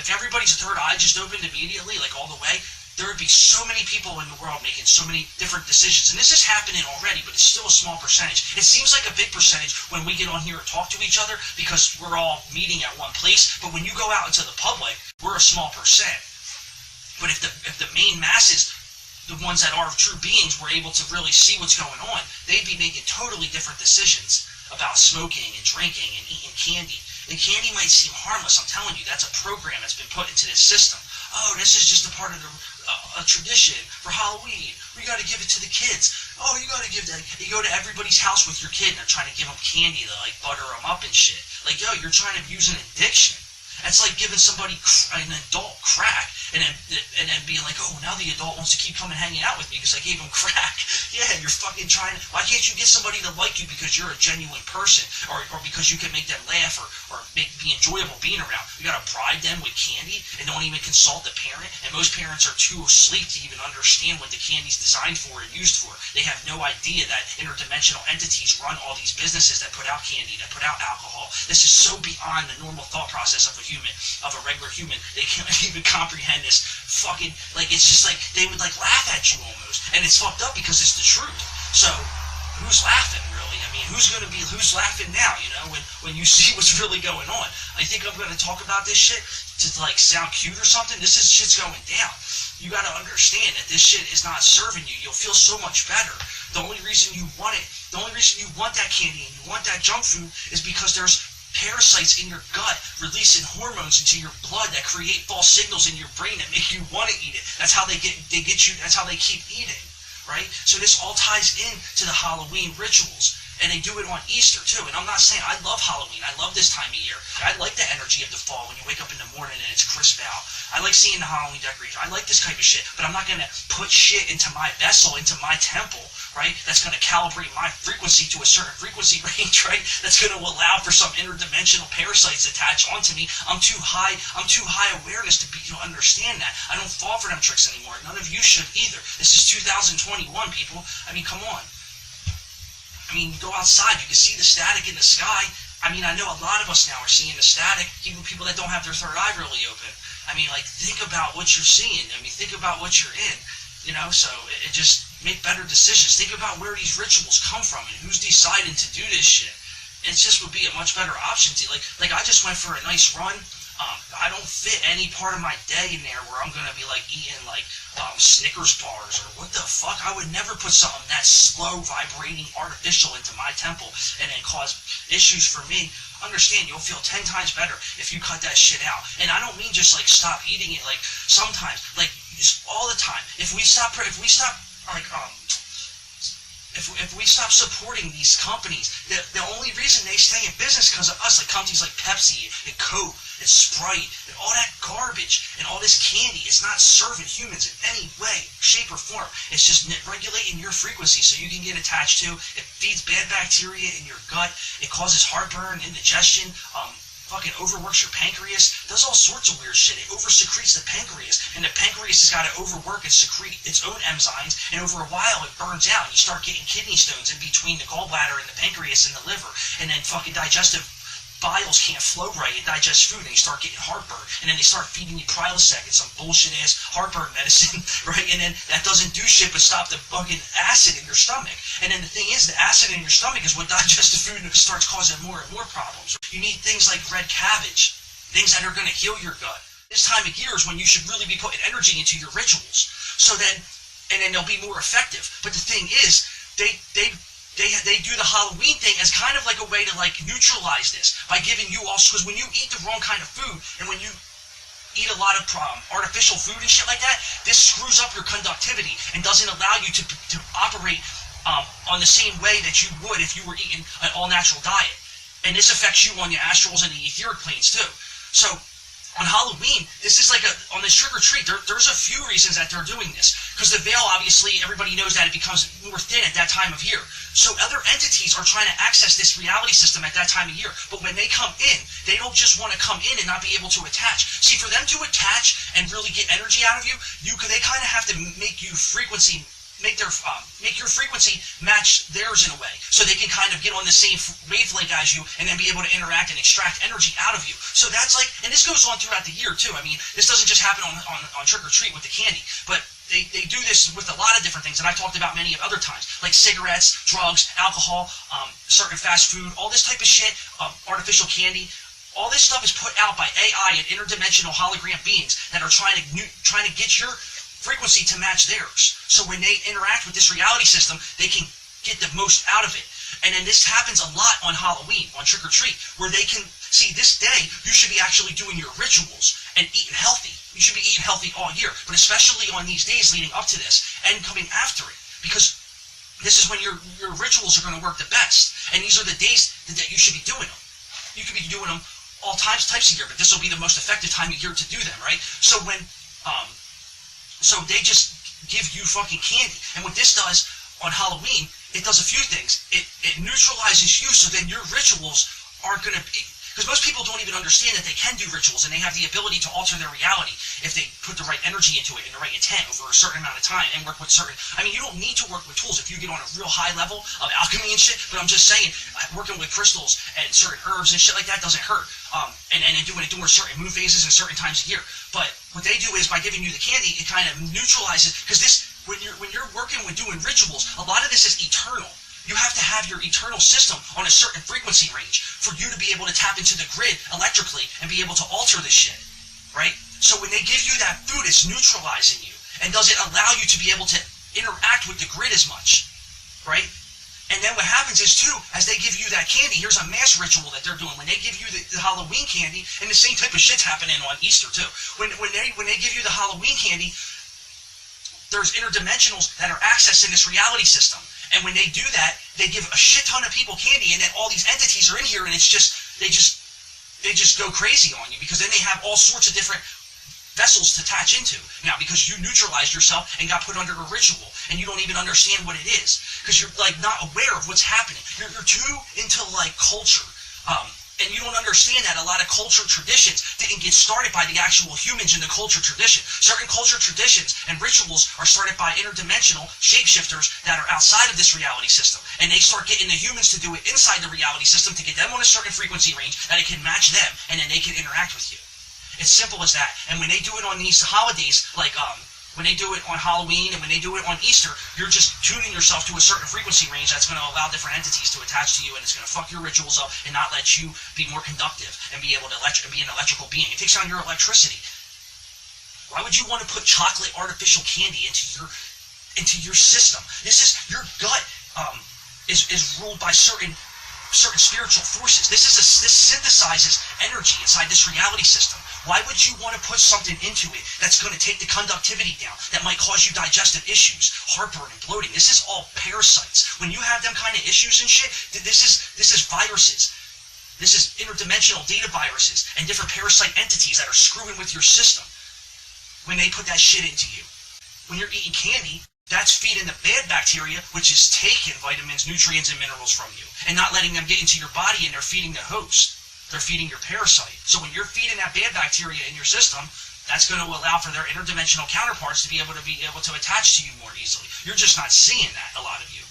If everybody's third eye just opened immediately, like all the way, there would be so many people in the world making so many different decisions. And this is happening already, but it's still a small percentage. It seems like a big percentage when we get on here and talk to each other because we're all meeting at one place. But when you go out into the public, we're a small percent. But if the main masses, the ones that are true beings, were able to really see what's going on, they'd be making totally different decisions about smoking and drinking and eating candy. And candy might seem harmless. I'm telling you, that's a program that's been put into this system. Oh, this is just a part of a tradition for Halloween. We got to give it to the kids. Oh, you got to give that. You go to everybody's house with your kid and they're trying to give them candy to like butter them up and shit. Like, yo, you're trying to use an addiction. That's like giving somebody, an adult, crack, and then being like, oh, now the adult wants to keep coming hanging out with me because I gave him crack. Yeah, you're fucking trying to, why can't you get somebody to like you because you're a genuine person, or because you can make them laugh, or be enjoyable being around? You gotta bribe them with candy and don't even consult the parent, and most parents are too asleep to even understand what the candy's designed for and used for. They have no idea that interdimensional entities run all these businesses that put out candy, that put out alcohol. This is so beyond the normal thought process of a human, of a regular human. They can't even comprehend this fucking, like, it's just like they would like laugh at you almost, and it's fucked up because it's the truth. So who's laughing really? I mean, who's laughing now, you know, when you see what's really going on? I think I'm going to talk about this shit to like sound cute or something. Shit's going down. You got to understand that this shit is not serving you. You'll feel so much better. The only reason you want it, the only reason you want that candy and you want that junk food is because there's parasites in your gut releasing hormones into your blood that create false signals in your brain that make you want to eat it. That's how they get you, that's how they keep eating, right? So this all ties into the Halloween rituals. And they do it on Easter too. And I'm not saying, I love Halloween. I love this time of year. I like the energy of the fall when you wake up in the morning and it's crisp out. I like seeing the Halloween decorations. I like this type of shit. But I'm not going to put shit into my vessel, into my temple, right? That's going to calibrate my frequency to a certain frequency range, right? That's going to allow for some interdimensional parasites attached onto me. I'm too high awareness to understand that. I don't fall for them tricks anymore. None of you should either. This is 2021, people. I mean, come on. I mean, you go outside, you can see the static in the sky. I mean, I know a lot of us now are seeing the static, even people that don't have their third eye really open. I mean, like, think about what you're seeing. I mean, think about what you're in, you know? So it just make better decisions. Think about where these rituals come from and who's deciding to do this shit. It just would be a much better option to, like I just went for a nice run. I don't fit any part of my day in there where I'm going to be like eating like Snickers bars or what the fuck. I would never put something that slow, vibrating, artificial into my temple and then cause issues for me. Understand, you'll feel 10 times better if you cut that shit out. And I don't mean just like stop eating it, like sometimes, like just all the time. If we stop supporting these companies, the only reason they stay in business because of us, like companies like Pepsi and Coke and Sprite and all that garbage and all this candy, it's not serving humans in any way, shape, or form. It's just regulating your frequency so you can get attached to. It feeds bad bacteria in your gut. It causes heartburn, indigestion, fucking overworks your pancreas, does all sorts of weird shit. It oversecretes the pancreas, and the pancreas has got to overwork and secrete its own enzymes, and over a while it burns out, and you start getting kidney stones in between the gallbladder and the pancreas and the liver, and then fucking digestive biles can't flow right and digest food, and you start getting heartburn, and then they start feeding you Prilosec and some bullshit ass heartburn medicine, right? And then that doesn't do shit but stop the fucking acid in your stomach. And then the thing is, the acid in your stomach is what digests the food and starts causing more and more problems. You need things like red cabbage, things that are going to heal your gut. This time of year is when you should really be putting energy into your rituals, and then they'll be more effective. But the thing is, they do the Halloween thing as kind of like a way to like neutralize this by giving you all, because when you eat the wrong kind of food and when you eat a lot of artificial food and shit like that, this screws up your conductivity and doesn't allow you to operate on the same way that you would if you were eating an all-natural diet. And this affects you on your astrals and the etheric planes too. So on Halloween, this is like on this trick-or-treat, there's a few reasons that they're doing this. Because the veil, obviously, everybody knows that it becomes more thin at that time of year. So other entities are trying to access this reality system at that time of year. But when they come in, they don't just want to come in and not be able to attach. See, for them to attach and really get energy out of you, they kind of have to make you frequency make your frequency match theirs in a way, so they can kind of get on the same wavelength as you, and then be able to interact and extract energy out of you. So that's like, and this goes on throughout the year too. I mean, this doesn't just happen on trick or treat with the candy, but they do this with a lot of different things, and I've talked about many of other times, like cigarettes, drugs, alcohol, certain fast food, all this type of shit, artificial candy. All this stuff is put out by AI and interdimensional hologram beings that are trying to get your frequency to match theirs. So when they interact with this reality system, they can get the most out of it. And then this happens a lot on Halloween, on trick or treat, where they can see this day you should be actually doing your rituals and eating healthy. You should be eating healthy all year, but especially on these days leading up to this and coming after it, because this is when your rituals are going to work the best. And these are the days that you should be doing them. You could be doing them all types of year, but this will be the most effective time of year to do them, right? So when so they just give you fucking candy. And what this does on Halloween, it does a few things. It neutralizes you, so then your rituals are going to be... Because most people don't even understand that they can do rituals, and they have the ability to alter their reality if they put the right energy into it and the right intent over a certain amount of time and work with certain... I mean, you don't need to work with tools if you get on a real high level of alchemy and shit, but I'm just saying, working with crystals and certain herbs and shit like that doesn't hurt. And doing it during certain moon phases and certain times of year. But what they do is, by giving you the candy, it kind of neutralizes, because this, when you're working with doing rituals, a lot of this is eternal. You have to have your eternal system on a certain frequency range for you to be able to tap into the grid electrically and be able to alter this shit, right? So when they give you that food, it's neutralizing you, and doesn't allow you to be able to interact with the grid as much, right? And then what happens is, too, as they give you that candy, here's a mass ritual that they're doing. When they give you the Halloween candy, and the same type of shit's happening on Easter, too. When they give you the Halloween candy, there's interdimensionals that are accessing this reality system. And when they do that, they give a shit ton of people candy, and then all these entities are in here, and it's just, they just go crazy on you, because then they have all sorts of different vessels to attach into. Now, because you neutralized yourself and got put under a ritual, and you don't even understand what it is, because you're like not aware of what's happening. You're too into like culture, and you don't understand that a lot of culture traditions didn't get started by the actual humans in the culture tradition. Certain culture traditions and rituals are started by interdimensional shapeshifters that are outside of this reality system, and they start getting the humans to do it inside the reality system to get them on a certain frequency range that it can match them, and then they can interact with you. It's simple as that. And when they do it on these holidays, like when they do it on Halloween and when they do it on Easter, you're just tuning yourself to a certain frequency range that's going to allow different entities to attach to you, and it's going to fuck your rituals up and not let you be more conductive and be able to be an electrical being. It takes on your electricity. Why would you want to put chocolate artificial candy into your system? This is, your gut is ruled by certain spiritual forces. This synthesizes energy inside this reality system. Why would you want to put something into it that's going to take the conductivity down, that might cause you digestive issues, heartburn and bloating? This is all parasites. When you have them kind of issues and shit, this is viruses. This is interdimensional data viruses and different parasite entities that are screwing with your system when they put that shit into you. When you're eating candy, that's feeding the bad bacteria, which is taking vitamins, nutrients, and minerals from you, and not letting them get into your body, and they're feeding the host. They're feeding your parasite. So when you're feeding that bad bacteria in your system, that's going to allow for their interdimensional counterparts to be able to attach to you more easily. You're just not seeing that, a lot of you.